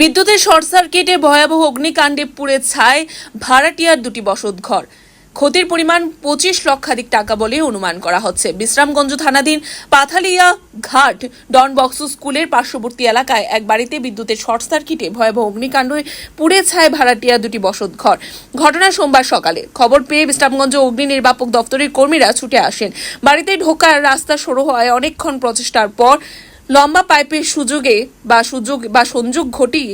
বিদ্যুতের শর্ট সার্কিটে ভয়াবহ অগ্নিকাণ্ডে পুড়ে ছাই ভাড়াটিয়ার দুটি বসতঘর। ক্ষতির পরিমাণ 25 লক্ষাধিক টাকা বলে অনুমান করা হচ্ছে। বিশ্রামগঞ্জ থানাধীন পাথালিয়া ঘাট ডন বক্স স্কুলের পার্শ্ববর্তী এলাকায় এক বাড়িতে বিদ্যুতের শর্ট সার্কিটে ভয়াবহ অগ্নিকাণ্ডে পুড়ে ছাই ভাড়াটিয়া দুটি বসতঘর। ঘটনা সোমবার সকালে। খবর পেয়ে বিশ্রামগঞ্জ অগ্নি নির্বাপক দপ্তরের কর্মীরা ছুটে আসেন। বাড়িতে ঢোকার রাস্তা সরু হওয়ায় অনেকক্ষণ প্রচেষ্টার পর লম্বা পাইপের সংযোগ ঘটিয়ে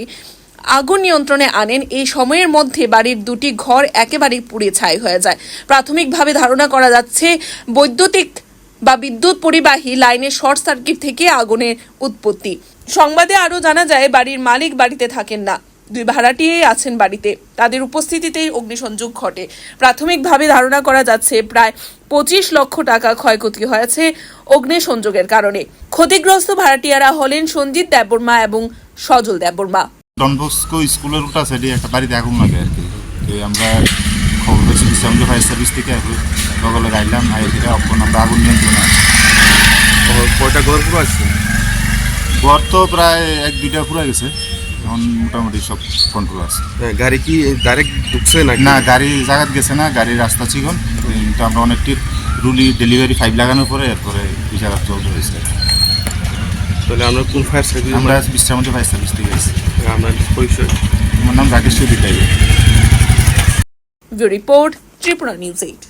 আগুন নিয়ন্ত্রণে আনেন। এই সময়ের মধ্যে বাড়ির দুটি ঘর একেবারেই পুড়ে ছাই হয়ে যায়। প্রাথমিকভাবে ধারণা করা যাচ্ছে বিদ্যুৎ পরিবাহী লাইনের শর্ট সার্কিট থেকে আগুনের উৎপত্তি। সংবাদে আরও জানা যায়, বাড়ির মালিক বাড়িতে থাকেন না, দুই ভাড়াটিয়াই আছেন বাড়িতে। তাদের উপস্থিতিতেই অগ্নিসংযোগ ঘটে। প্রাথমিকভাবে ধারণা করা যাচ্ছে প্রায় 25 লক্ষ টাকা ক্ষয়ক্ষতি হয়েছে অগ্নিসংযোগের কারণে। ক্ষতিগ্রস্ত ভাড়াটিয়ারা হলেন সঞ্জিত দেববর্মা এবং সজল দেববর্মা। ডনবস্কো স্কুলের উল্টা সাইডে একটা বাড়িতে আগুন লাগে আর কি। আমরা খবর পেয়েছি বিশ্রামগঞ্জ ফায়ার সার্ভিস থেকে, লগে গাইলাম আমরা আগুন নিয়ন্ত্রণে। কয়টা ঘর পুরো আছে? ঘর তো প্রায় 1-2টা পুরো গেছে, এখন মোটামুটি সব কন্ট্রোল আছে। গাড়ি কি ডাইরেক্ট ঢুকছে নাকি? না, গাড়ি জায়গাত গেছে না, গাড়ির রাস্তা চিকন। কিন্তু আমরা অনেকটি রুলি ডেলিভারি 5 লাগানোর পরে এরপরে এই জায়গা চলতে হয়েছে। তাহলে আমরা কোন ফায়ার সার্ভিস? আমরা বিশ্রামগঞ্জ ফায়ার সার্ভিস থেকে গেছি। আপনার পরিচয়? আমার নাম রাকেশ চৌধুরী। Report Tripura news 8।